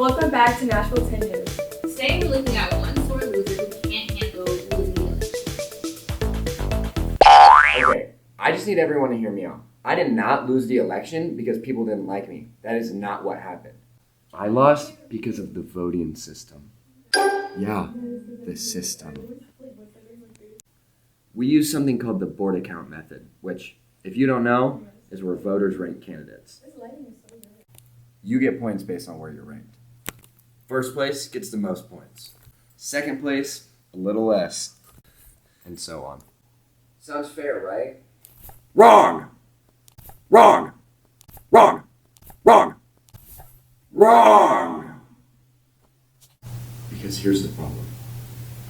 Welcome back to Nashville 10 News. Today we're looking at one sore loser who can't handle losing the election. Okay, I just need everyone to hear me out. I did not lose the election because people didn't like me. That is not what happened. I lost because of the voting system. Yeah, the system. We use something called the board account method, which, if you don't know, is where voters rank candidates. You get points based on where you're ranked. First place gets the most points. Second place, a little less. And so on. Sounds fair, right? Wrong! Wrong! Wrong! Wrong! Wrong! Because here's the problem.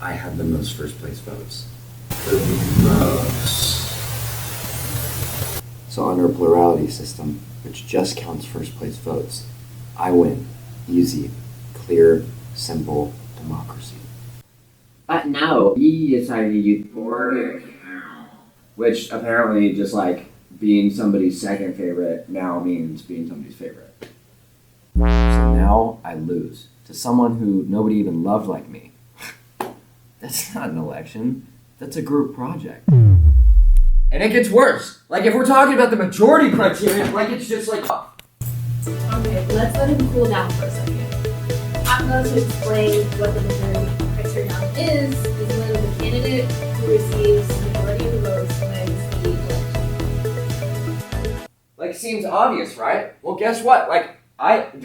I have the most first place votes. The most. So under a plurality system, which just counts first place votes, I win. Easy, clear, simple democracy. But no, he decided to use board account. Which apparently just like being somebody's second favorite now means being somebody's favorite. So now I lose to someone who nobody even loved like me. That's not an election. That's a group project. And it gets worse. Like if we're talking about the majority criteria, like it's just like... Okay, let's let him cool down for a second. I'm going to explain what the majority criterion is when the candidate who receives the majority of the votes wins the election. Like seems obvious, right? Well, guess what? Like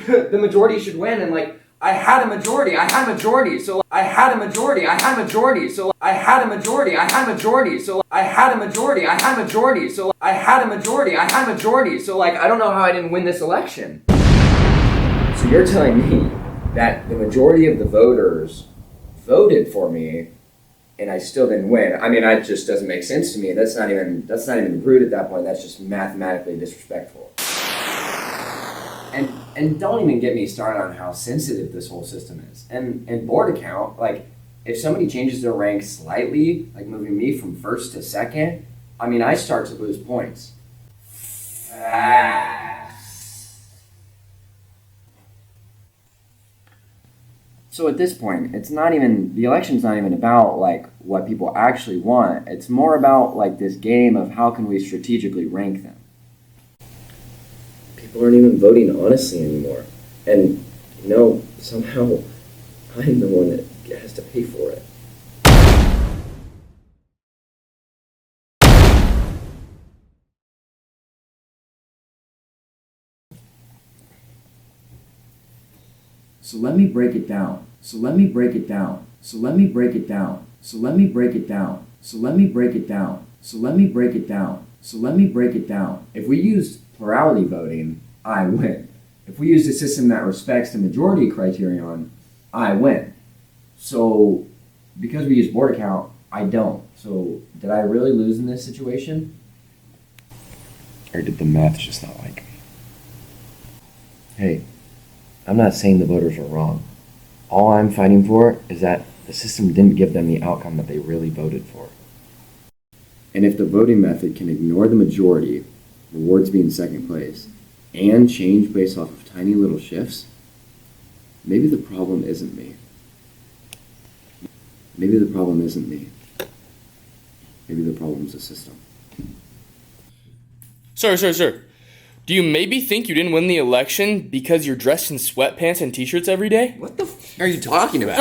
the majority should win, and like I had a majority, so I had a majority, so I had a majority, so I had a majority, so I had a majority, so like I don't know how I didn't win this election. So you're telling me that the majority of the voters voted for me and I still didn't win? I mean, that just doesn't make sense to me. That's not even rude at that point. That's just mathematically disrespectful. And don't even get me started on how sensitive this whole system is. And board account, like, if somebody changes their rank slightly, like moving me from first to second, I mean, I start to lose points. So at this point, the election's not even about, like, what people actually want. It's more about, like, this game of how can we strategically rank them. People aren't even voting honestly anymore. And, somehow I'm the one that has to pay for it. So let me break it down. If we use plurality voting, I win. If we use a system that respects the majority criterion, I win. So because we use board account, I don't. So did I really lose in this situation? Or did the math just not like me? Hey, I'm not saying the voters are wrong. All I'm fighting for is that the system didn't give them the outcome that they really voted for. And if the voting method can ignore the majority, rewards being second place, and change based off of tiny little shifts, maybe the problem isn't me. Maybe the problem isn't me. Maybe the problem's the system. Sir. Do you maybe think you didn't win the election because you're dressed in sweatpants and t-shirts every day? What the f are you talking about?